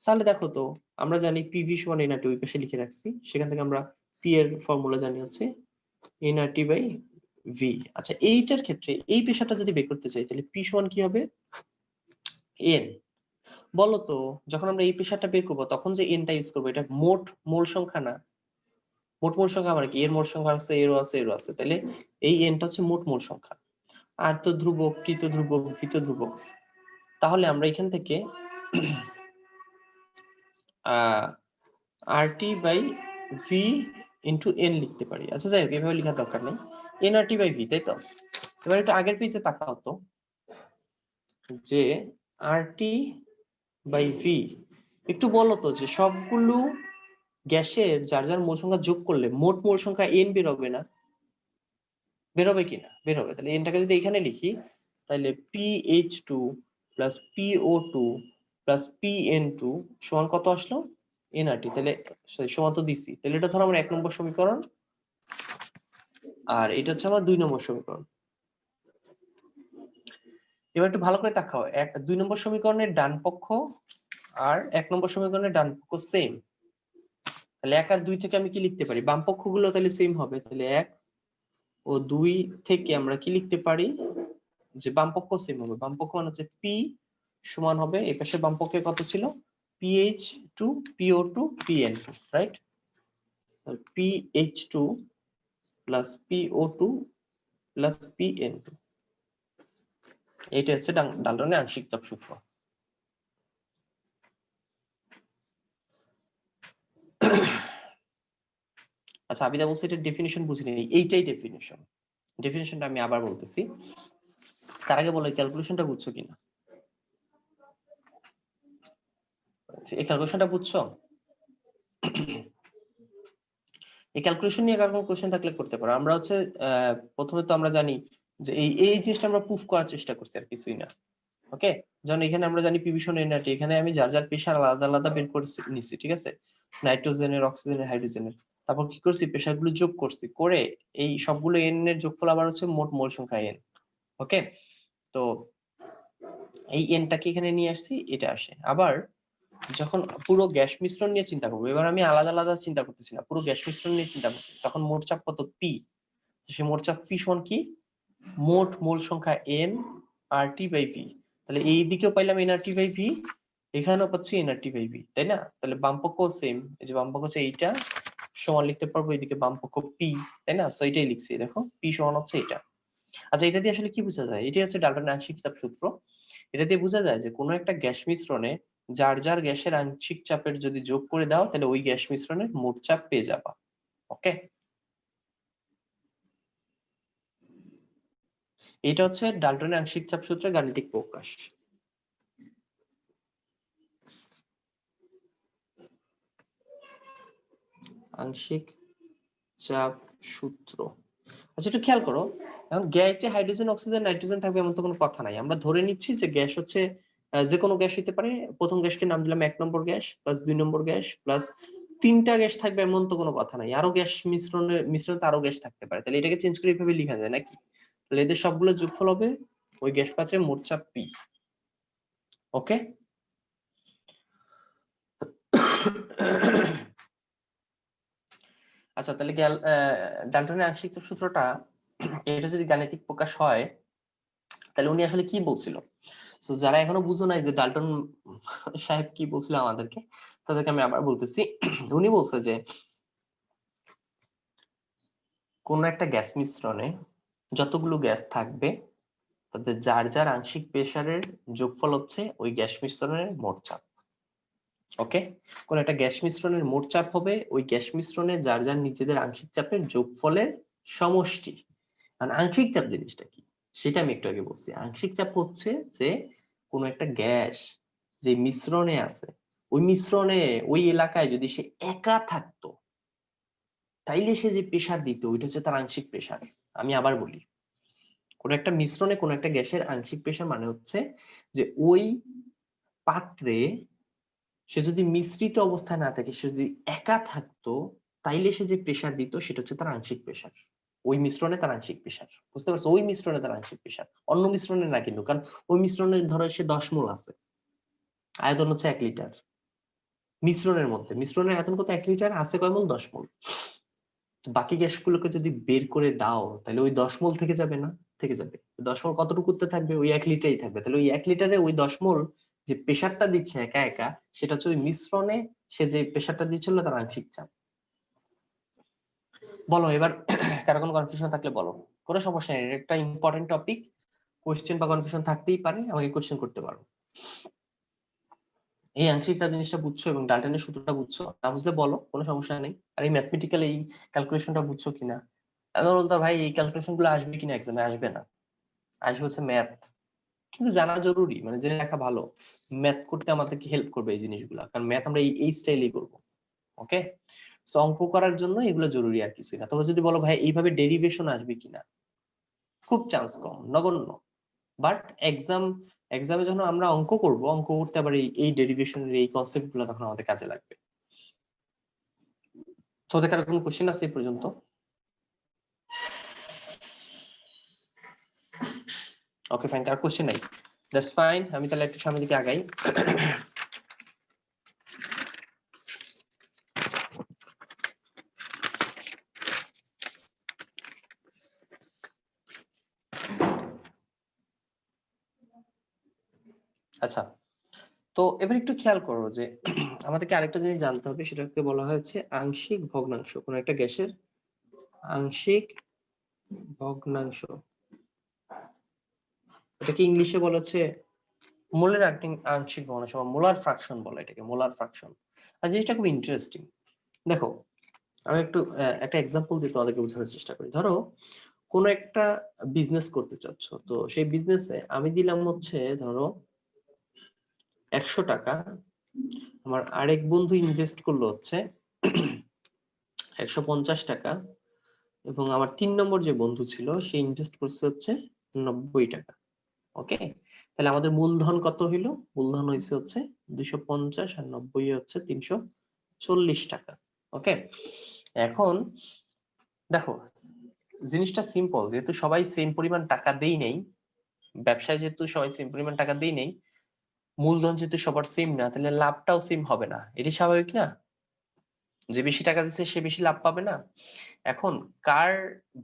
তাহলে দেখো তো, আমরা জানি পিভি সমান এনআরটি, ওই পাশে লিখে রাখছি, সেখান থেকে আমরা পি এর ফর্মুলা জানি হচ্ছে এনআরটি বাই ভি। আচ্ছা, এইটার ক্ষেত্রে এই প্রেসারটা যদি বের করতে চাই তাহলে পি সমান কি হবে? এন। বলো তো, যখন আমরা এই প্রেসারটা বের করবো তখন যে এনটা ইউজ করবো, এটা মোট মোল সংখ্যা না? মোট মোল সংখ্যা মানে কি? এর মোট সংখ্যা আছে, এরও আছে, এরও আছে, তাহলে এই এনটা হচ্ছে মোট মোল সংখ্যা। আর তো ধ্রুবক, টি তো ধ্রুবক, ভি তো ধ্রুবক, তাহলে আমরা এখান থেকে RT by V into n লিখতে পারি। আচ্ছা যাই হোক, এভাবে লেখার দরকার নেই, এনআরটি বাই ভি, তাই তো? এবার একটু আগের পেজে তাকাও তো, যে আরটি বাই ভি, একটু বলো তো যে সবগুলো গ্যাসের যার যার মোল সংখ্যা যোগ করলে মোট মোল সংখ্যা এন বেরোবে না? বেরোবে কিনা? বেরোবে। তাহলে এনটাকে যদি এখানে লিখি তাহলে PH2 plus PO2 plus PN2 সমান কত আসলো? এনআরটি। তাহলে সমান তো দিছি, তাহলে এটা ধরো আমার 1 নম্বর সমীকরণ, আর এটা হচ্ছে আমার 2 নম্বর সমীকরণ। এবার একটু ভালো করে তাকাও, 2 নম্বর সমীকরণের ডান পক্ষ আর 1 নম্বর সমীকরণের ডান পক্ষ সেম, তাহলে 1 আর 2 থেকে আমি কি লিখতে পারি? বাম পক্ষগুলো তাহলে সেম হবে, তাহলে 1 ও 2 থেকে আমরা কি লিখতে পারি? যে বাম পক্ষ সেম হবে, বাম পক্ষ মানে হচ্ছে পি সমান হবে, এই পাশে বাম পক্ষে কত ছিল? PH2 PO2 PN2, right? PH2 plus PO2 plus PN2, এইটা হচ্ছে ডালটনের আংশিক চাপ সূত্র। আচ্ছা, আবিদা বলছে এটা ডেফিনিশন বুঝিনি, এইটাই ডেফিনিশন। ডেফিনিশনটা আমি আবার বলতেছি, তার আগে বলো ক্যালকুলেশনটা বুঝছো কিনা? এই ক্যালকুলেশনটা বুঝছো? এই ক্যালকুলেশন নিয়ে কারো কোনো কোশ্চেন থাকলে করতে পারো। আমরা হচ্ছে প্রথমে তো আমরা জানি যে এই জিনিসটা আমরা প্রুফ করার চেষ্টা করছি, আর কিছুই না। ওকে, যেমন এখানে আমরা জানি পিভি সমান এনআরটি, এখানে আমি যার যার প্রেসার আলাদা আলাদা বের করে নিছি, ঠিক আছে? নাইট্রোজেনের, অক্সিজেনের, হাইড্রোজেনের, তারপর কি করছি? প্রেসার গুলো যোগ করছি, করে এই সবগুলো এন এর যোগফল আবার হচ্ছে মোট মোল সংখ্যা এন। ওকে, তো এই এনটাকে এখানে নিয়ে আসছি, এটা আসে। আবার যখন পুরো গ্যাস মিশ্রণ নিয়ে চিন্তা করবো, এবার আমি আলাদা আলাদা চিন্তা করতেছি না, পুরো গ্যাস মিশ্রণ নিয়ে চিন্তা করতেছি, তখন মোট চাপ কত? পি। সে মোট চাপ পি সমান কি? মোট মোল সংখ্যা n R T by V. তাহলে এই দিকেও পাইলাম এনআরটি বাই ভি, এখানেও পাচ্ছি এনআরটি বাই ভি, তাই না? তাহলে বাম পক্ষ সেম, এই যে বাম পক্ষ হচ্ছে এইটা, সমান লিখতে পারবো এদিকে বাম পক্ষ পি, তাই না? সো এটাই লিখছি, দেখো পি সমান হচ্ছে এটা। আচ্ছা, এটা দিয়ে আসলে কি বোঝা যায়? এটাই হচ্ছে ডালটনের আংশিক চাপ সূত্র। এটা দিয়ে বোঝা যায় যে কোনো একটা গ্যাস মিশ্রণে যার যার গ্যাসের আংশিক চাপের যদি যোগ করে দাও তাহলে ওই গ্যাস মিশ্রণের মোট চাপ পেয়ে যাবা। ওকে, এটা হচ্ছে ডালটনের আংশিক চাপ সূত্রের গাণিতিক প্রকাশ। আংশিক চাপ সূত্র। আচ্ছা, একটু খেয়াল করো, এখন গ্যাসে হাইড্রোজেন, অক্সিজেন, নাইট্রোজেন থাকবে এমন তো কোনো কথা নাই। আমরা ধরে নিচ্ছি যে গ্যাস হচ্ছে যে কোনো গ্যাস হইতে পারে। প্রথম গ্যাসকে নাম দিলাম 1 নম্বর গ্যাস, প্লাস 2 নম্বর গ্যাস, প্লাস 3টা গ্যাস থাকবে এমন তো কোনো কথা নাই। আরো গ্যাস মিশ্রণে আরো গ্যাস থাকতে পারে, তাহলে এটাকে চেঞ্জ করে এইভাবে লেখা যায় নাকি? তাহলে এদের সবগুলো যোগফল হবে ওই গ্যাস পাত্রের মোট চাপ পি। ওকে, আচ্ছা তাহলে ডালটনের আংশিক চাপ সূত্রটা, এটা যদি গাণিতিক প্রকাশ হয় তাহলে উনি আসলে কি বলছিল? সো যারা এখনো বুঝো নাই যে ডাল্টন সাহেব কি বলছিল আমাদেরকে, তাদেরকে আমি আবার বলতেছি। উনি বলছে যে কোন একটা গ্যাস মিশ্রণে যতগুলো গ্যাস থাকবে তাদের যার যার আংশিক প্রেসারের যোগফল হচ্ছে ওই গ্যাস মিশ্রণের মোট চাপ। ওকে, কোন একটা গ্যাস মিশ্রণের মোট চাপ হবে ওই গ্যাস মিশ্রণে যার যার নিজেদের আংশিক চাপের যোগফলের সমষ্টি। মানে আংশিক চাপ জিনিসটা কি সেটা আমি একটু আগে বলছি। আংশিক চাপ হচ্ছে যে কোন একটা গ্যাস যে মিশ্রণে আছে ওই মিশ্রণে ওই এলাকায় যদি সে একা থাকতো তাইলে সে যে প্রেসার দিত ওইটা হচ্ছে তার আংশিক প্রেসার। আমি আবার বলি, কোন একটা মিশ্রণে কোন একটা গ্যাসের আংশিক প্রেসার মানে হচ্ছে যে ওই পাত্রে সে যদি মিশ্রিত অবস্থায় না থাকে, সে যদি একা থাকতো তাইলে সে যে প্রেসার দিত সেটা হচ্ছে তার আংশিক প্রেসার। ওই মিশ্রণে তার আংশিক প্রেসার, বুঝতে পারছো? ওই মিশ্রণে তার আংশিক প্রেসার, অন্য মিশ্রণে না কিন্তু। কারণ ওই মিশ্রণে ধরো সে 10 মোল আছে, আয়তন হচ্ছে 1 লিটার। মিশ্রণের মধ্যে মিশ্রণের আয়তন কত? 1 লিটার, আছে কয় মোল? 10 মোল। তো বাকি গ্যাসগুলোকে যদি বের করে দাও তাহলে ওই 10 মোল থেকে যাবে না? থেকে যাবে। 10 মোল কতটুকুতে থাকবে? ওই 1 লিটারই থাকবে। তাহলে ওই 1 লিটারে ওই 10 মোল যে প্রেসারটা দিচ্ছে একা একা, সেটা হচ্ছে ওই মিশ্রণে সে যে প্রেসারটা দিচ্ছিল তার আংশিক চাপ। বলো এবার, কারো কোনো কনফিউশন থাকলে বলো, কোনো সমস্যা নেই। একটা ইম্পর্টেন্ট টপিক, কোশ্চেন বা কনফিউশন থাকতেই পারে, আমাকে কোশ্চেন করতে পারো। এই আংশিক চাপ জিনিসটা বুঝছো এবং ডাল্টনের সূত্রটা বুঝছো? না বুঝলে বলো, কোনো সমস্যা নেই। আর এই ম্যাথমেটিক্যাল এই ক্যালকুলেশনটা বুঝছো কিনা? এখন বলতো ভাই এই ক্যালকুলেশন গুলো আসবে কিনা এক্সামে? আসবে না, আসবে হচ্ছে ম্যাথ। কিন্তু জানা জরুরি, মানে জেনে রাখা ভালো। ম্যাথ করতে আমাদেরকে হেল্প করবে এই জিনিসগুলা, কারণ ম্যাথ আমরা এই স্টাইলেই করবো। ওকে, সো অঙ্ক করার জন্য এগুলো জরুরি, আর কিছুই না। তোমরা যদি বলো ভাই এইভাবে ডেরিভেশন আসবে কিনা, খুব চান্স কম, নগণ্য। বাট এক্সামে যখন আমরা অঙ্ক করব, অঙ্ক করতে আবার এই ডেরিভেশনের এই কনসেপ্ট গুলো তখন আমাদের কাজে লাগবে। তোদের কারো কোনো কোশ্চেন আছে এই পর্যন্ত? ওকে ফাইন, কার কোশ্চেন নাই? দ্যাটস ফাইন, আমি তাহলে একটু সামনের দিকে আগাই। আচ্ছা, তো এবার একটু খেয়াল করো যে আমাদেরকে আরেকটা জিনিস জানতে হবে, সেটাকে বলা হয়েছে আংশিক ভগ্নাংশ। কোন একটা গ্যাসের আংশিক ভগ্নাংশ, এটাকে ইংলিশে বলা হচ্ছে মোলের আংশিক ভগ্নাংশ, মোলার ফ্র্যাকশন বলে এটাকে, মোলার ফ্র্যাকশন। আর জিনিসটা খুব ইন্টারেস্টিং। দেখো আমি একটু একটা এক্সাম্পল দিয়ে তোমাদেরকে বোঝানোর চেষ্টা করি। ধরো কোন একটা বিজনেস করতে চাচ্ছ, তো সেই বিজনেসে আমি দিলাম হচ্ছে ধরো 100 টাকা, আমার আরেক বন্ধু ইনভেস্ট করলো হচ্ছে 150 টাকা, এবং আমার 3 নম্বর যে বন্ধু ছিল সে ইনভেস্ট করছে হচ্ছে 90 টাকা। ওকে, তাহলে আমাদের মূলধন কত হইলো? মূলধন হয়েছে হচ্ছে 250 আর 90 হচ্ছে 340 টাকা। ওকে, এখন দেখো জিনিসটা সিম্পল, যেহেতু সবাই সেম পরিমাণ টাকা দেই নেই ব্যবসায়, যেহেতু সবাই সেম পরিমাণ টাকা দেই নেই, মূলধন যেহেতু সবার সেম না, তাহলে লাভটাও সেম হবে না। এটি স্বাভাবিক না? যে বেশি টাকা দিচ্ছে সে বেশি লাভ পাবে না। এখন কার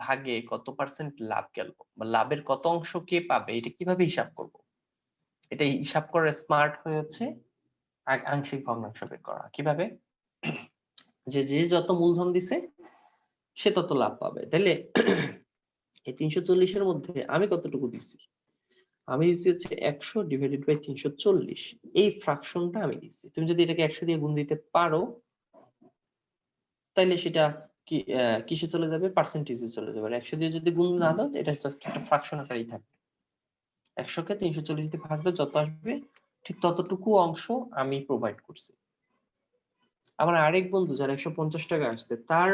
ভাগে কত পার্সেন্ট লাভ গেল বা লাভের কত অংশ কে পাবে, এটা কিভাবে হিসাব করব? এটা হিসাব করার স্মার্ট হয়ে হচ্ছে আংশিক ভগ্নাংশ বের করা। কিভাবে? যে যে যত মূলধন দিছে সে তত লাভ পাবে। তাহলে এই 340 এর মধ্যে আমি কতটুকু দিছি? আমি দিচ্ছি হচ্ছে 100 ডিভাইডেড বাই 340, এই ফ্র্যাকশনটা আমি দিচ্ছি। তুমি যদি এটাকে 100 দিয়ে গুণ দিতে পারো তাইলে সেটা কি কিসে চলে যাবে? পার্সেন্টেজে চলে যাবে। আর 100 দিয়ে যদি গুণ না দাও, এটা জাস্ট একটা ফ্র্যাকশন আকারেই থাকবে। 100 কে 340 দিয়ে ভাগ দাও, যত আসবে ঠিক ততটুকু অংশ আমি প্রোভাইড করছি। আমার আরেক বন্ধু যার 150 টাকা আসছে, তার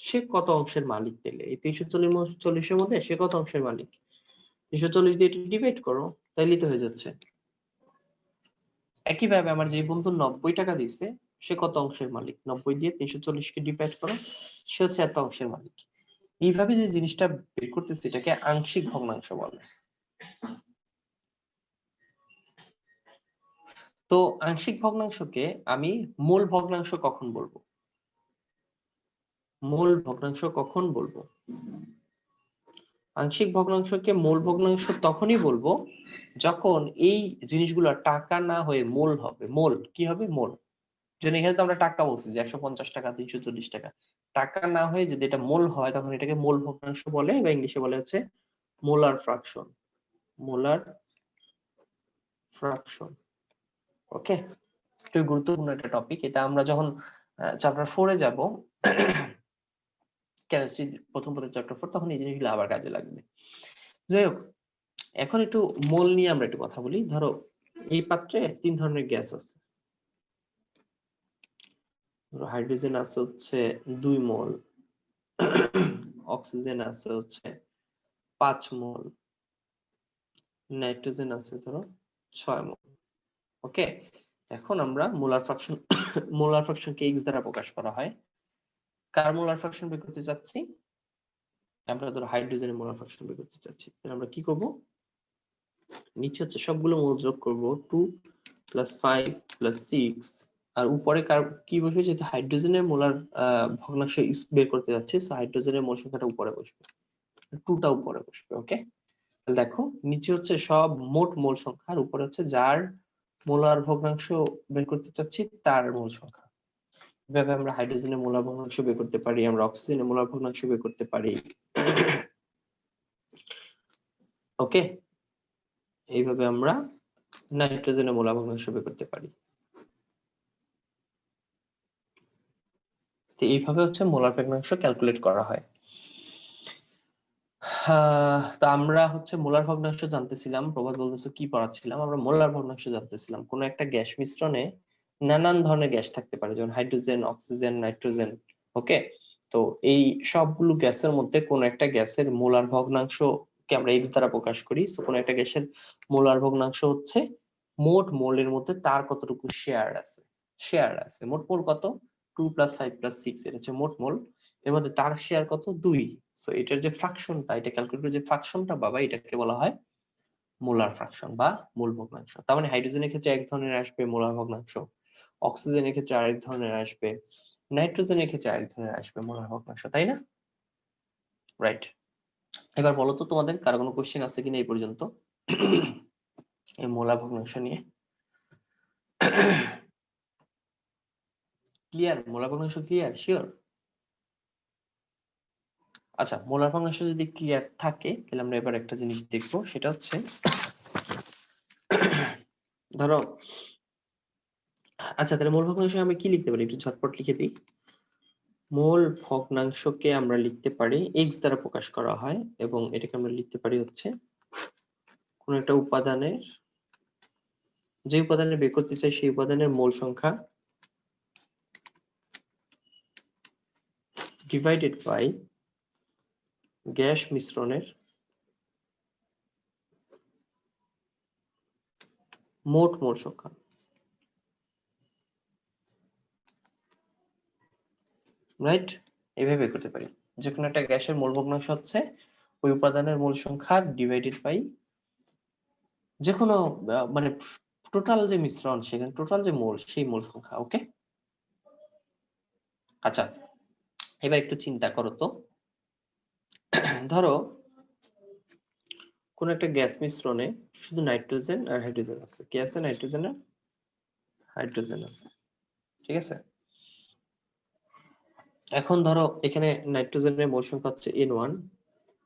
সে কত অংশের মালিক? তাহলে এই 340 এর মধ্যে সে কত অংশের মালিক? 340 দিয়ে এটা ডিভাইড করো, তাইলেই তো হয়ে যাচ্ছে। একইভাবে আমার যে বন্ধু 90 টাকা দিছে সে কত অংশের মালিক? 90 দিয়ে 340 কে ডিভাইড করো, সে হচ্ছে এত অংশের মালিক। এইভাবে যে জিনিসটা বের করতেছে এটাকে আংশিক ভগ্নাংশ বলে। তো আংশিক ভগ্নাংশকে আমি মূল ভগ্নাংশ কখন বলবো? মূল ভগ্নাংশ কখন বলবো? আংশিক ভগ্নাংশকে মূল ভগ্নাংশ তখনই বলবো যখন এই জিনিসগুলো টাকা না হয়ে মোল হবে, মোল কি হবে, মোল। যেন এখানে তো আমরা টাকা বলছি যে 150 টাকা 340 টাকা, টাকা না হয়ে যদি এটা মোল হয় তখন এটাকে মোল ভগ্নাংশ বলে, বা ইংলিশে বলে হচ্ছে মোলার ফ্র্যাকশন, মোলার ফ্র্যাকশন। ওকে, খুবই গুরুত্বপূর্ণ একটা টপিক। এটা আমরা যখন চ্যাপ্টার 4-এ যাব, কেমিস্ট্রি প্রথম চ্যাপ্টার 4, তখন এই জিনিসগুলো আবার কাজে লাগবে। যাই হোক, এখন একটু মোল নিয়ে আমরা একটু কথা বলি। ধরো এই পাত্রে 3 ধরনের গ্যাস আছে। ধরো হাইড্রোজেন আছে হচ্ছে 2 মোল, অক্সিজেন আছে হচ্ছে 5 মোল, নাইট্রোজেন আছে ধরো 6 মোল। ওকে, এখন আমরা মোলার ফ্র্যাকশন, মোলার ফ্র্যাকশনকে x দ্বারা প্রকাশ করা হয়। কার মোলার ফ্র্যাকশন বের করতে চাচ্ছি? আমরা ধরো হাইড্রোজেনের মোলার ফ্র্যাকশন বের করতে চাচ্ছি। তাহলে আমরা কি করব? নিচে হচ্ছে সবগুলো মোল যোগ করব, 2 + 5 + 6, আর উপরে কার কি বসবে? যেহেতু হাইড্রোজেনের মোলার ভগ্নাংশ বের করতে যাচ্ছি, সো হাইড্রোজেনের মোল সংখ্যাটা উপরে বসবে, 2টা উপরে বসবে। ওকে, তাহলে দেখো নিচে হচ্ছে সব মোট মোল সংখ্যা, আর উপরে হচ্ছে যার মোলার ভগ্নাংশ বের করতে চাচ্ছি তার মোল সংখ্যা। এভাবে আমরা হাইড্রোজেনের মোলার ভগ্নাংশ বের করতে পারি, আমরা অক্সিজেনের মোলার ভগ্নাংশ বের করতে পারি। ওকে, এইভাবে আমরা নাইট্রোজেনের মোলার ভগ্নাংশ বের করতে পারি। তো এইভাবে হচ্ছে মোলার ভগ্নাংশ ক্যালকুলেট করা হয়। তো আমরা হচ্ছে মোলার ভগ্নাংশ জানতেছিলাম, প্রভাত বলতেছে কি পড়াচ্ছিলাম, আমরা মোলার ভগ্নাংশ জানতেছিলাম। কোন একটা গ্যাস মিশ্রণে নানান ধরনের গ্যাস থাকতে পারে, যেমন হাইড্রোজেন, অক্সিজেন, নাইট্রোজেন। ওকে, তো এই সবগুলো গ্যাসের মধ্যে কোন একটা গ্যাসের মোলার ভগ্নাংশকে আমরা x দ্বারা প্রকাশ করি। সো কোন একটা গ্যাসের মোলার ভগ্নাংশ হচ্ছে মোট মোলের মধ্যে তার কতটুকু শেয়ার আছে, মোট মোল কত? 2 + 5 + 6, এটা হচ্ছে মোট মোল। এর মধ্যে তার শেয়ার কত? 2। সো এটার যে ফ্র্যাকশনটা, এটা ক্যালকুলেট করে যে ফ্র্যাকশনটা পাবা, এটাকে বলা হয় মোলার ফ্র্যাকশন বা মোল ভগ্নাংশ। তার মানে হাইড্রোজেনের ক্ষেত্রে এক ধরনের আসবে মোলার ভগ্নাংশ, অক্সিজেনের ক্ষেত্রে আরেক ধরনের আসবে, নাইট্রোজেনের ক্ষেত্রে আরেক ধরনের আসবে মোলার ভগ্নাংশ, তাই না? রাইট। এবার বলো তো তোমাদের কারো কোনো কোশ্চেন আছে কিনা এই পর্যন্ত এই মোলার ভগ্নাংশ নিয়ে? ক্লিয়ার? মোলার ভগ্নাংশ ক্লিয়ার? শিওর? আচ্ছা, মোলার ভগ্নাংশ যদি ক্লিয়ার থাকে তাহলে আমরা এবার একটা জিনিস দেখবো, সেটা হচ্ছে ধরো, আচ্ছা তাহলে মোল ভগ্নাংশ আমি কি লিখতে পারি একটু ঝটপট লিখে দিই। মোল ভগ্নাংশকে আমরা লিখতে পারি x দ্বারা প্রকাশ করা হয়, এবং এটাকে আমরা লিখতে পারি হচ্ছে কোন একটা উপাদানের, যে উপাদানের বের করতে চাই সেই উপাদানের মোল সংখ্যা ডিভাইডেড বাই গ্যাস মিশ্রণের মোট মোল সংখ্যা। রাইট, এইভাবে বের করতে পারি যে কোনো একটা গ্যাসের মোল ভগ্নাংশ হচ্ছে ওই উপাদানের মোল সংখ্যা ডিভাইডেড বাই যে কোনো মানে টোটাল যে মিশ্রণ, সেখানে টোটাল যে মোল, সেই মোল সংখ্যা। ওকে, আচ্ছা এবার একটু চিন্তা করো তো, ধরো কোন একটা গ্যাস মিশ্রণে শুধু নাইট্রোজেন আর হাইড্রোজেন আছে। কি আছে? নাইট্রোজেন আর হাইড্রোজেন আছে, ঠিক আছে? এখন ধরো এখানে নাইট্রোজেনের মোল সংখ্যা হচ্ছে N1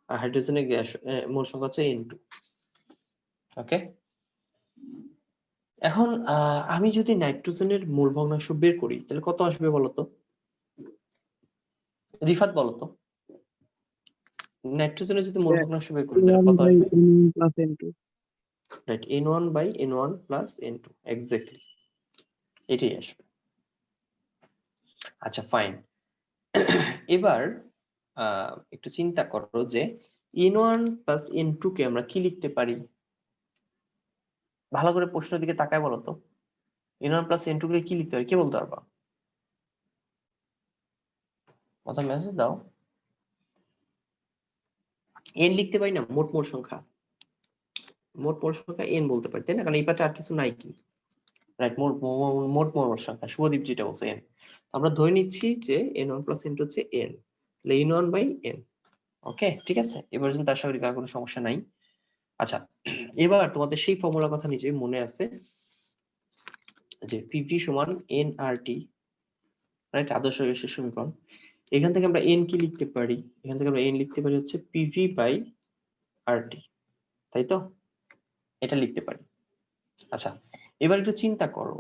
আর হাইড্রোজেনের গ্যাস মোল সংখ্যা হচ্ছে N2। ওকে, এখন আমি যদি নাইট্রোজেনের মোল ভগ্নাংশ বের করি তাহলে কত আসবে বলতো? রিফাত বলতো, নাইট্রোজেনের যদি মোল ভগ্নাংশ বের করি তাহলে কত আসবে? রাইট, N1/N1 + N2, এক্স্যাক্টলি এটাই আসবে। আচ্ছা ফাইন, এবার একটু চিন্তা করো যে N1 + N2 কে আমরা কি লিখতে পারি? ভালো করে প্রশ্নের দিকে তাকায় বলো তো, N1 + N2 কে কি লিখতে পারি? কে বলতে পারবা? কথা মেসেজ দাও। n লিখতে পারি না? মোট মোল সংখ্যা, মোট মোল সংখ্যা n বলতে পারি, তাই না? কারণ এই পাশে আর কিছু নাই কি। রাইট, মোট মোল সংখ্যা শুভদীপ যেটা বলছে n, আমরা ধরে নিচ্ছি যে N1 + N2 হচ্ছে n, তাহলে N1/n। ওকে, ঠিক আছে, এ পর্যন্ত আশা করি কার কোনো সমস্যা নাই। আচ্ছা, এবার তোমাদের সেই ফর্মুলার কথা নিজেই মনে আছে যে পিভি সমান এনআরটি, রাইট? আদর্শ গ্যাসের সমীকরণ। এখান থেকে আমরা এন কি লিখতে পারি? এখান থেকে আমরা এন লিখতে পারি হচ্ছে পিভি বাই আরটি, তাই তো? এটা লিখতে পারি। আচ্ছা, এবার একটু চিন্তা করো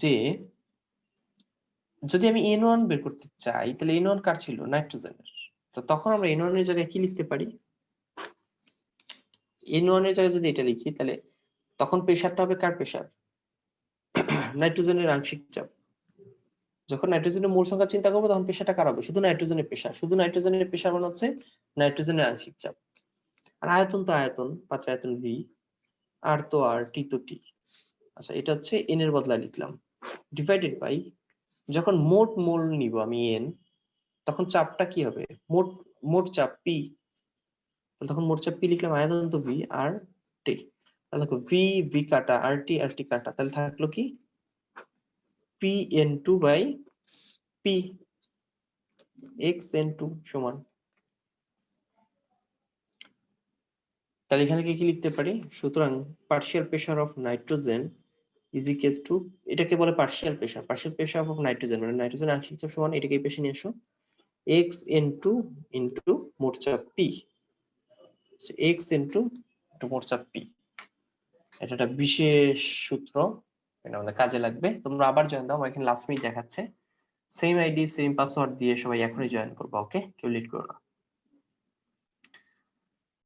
যে যদি আমি N1 বের করতে চাই তাহলে N1 কার ছিল? নাইট্রোজেনের। তো তখন আমরা N1 এর জায়গায় কি লিখতে পারি? N1 এর জায়গায় যদি এটা লিখি তাহলে তখন প্রেসারটা হবে কার প্রেসার? নাইট্রোজেনের আংশিক চাপ। যখন নাইট্রোজেনের মোল সংখ্যা চিন্তা করবো তখন প্রেসারটা কার হবে? শুধু নাইট্রোজেনের প্রেসার। শুধু নাইট্রোজেনের প্রেসার মানে হচ্ছে নাইট্রোজেনের আংশিক চাপ। আর আয়তন তো আয়তন, পাত্র আয়তন ভি, আর তো আর, টি তো টি। আচ্ছা, এটা হচ্ছে এন এর বদলা লিখলাম, ডিভাইডেড বাই যখন মোট মোল নিব আমি এন, তখন চাপটা কি হবে? মোট চাপ পি, তখন মোট চাপ পি লিখলাম, আয়তন তো ভি আর টি। তাহলে দেখো ভি ভি কাটা, আর টি কাটা, তাহলে থাকলো কি P N two by P X N two সমান। তাহলে এখানে কি লিখতে পারি? সুতরাং partial pressure of nitrogen is equals to, এটাকে বলে পার্শিয়াল প্রেসার অফ নাইট্রোজেন, মানে নাইট্রোজেন আংশিক চাপ সমান, এটাকে এই পাশে নিয়ে এসো, এক্স এন টু ইন্টু মোট চাপ পি, এক্স ইন্টু মোট চাপ পি। এটা একটা বিশেষ সূত্র, এটা আমাদের কাজে লাগবে। তোমরা আবার জয়েন দাও, আমার এখানে লাস্ট মিনিট দেখাচ্ছে। সেম আইডি সেম পাসওয়ার্ড দিয়ে সবাই এখনই জয়েন করবো, ওকে? কেউ লেট করো না।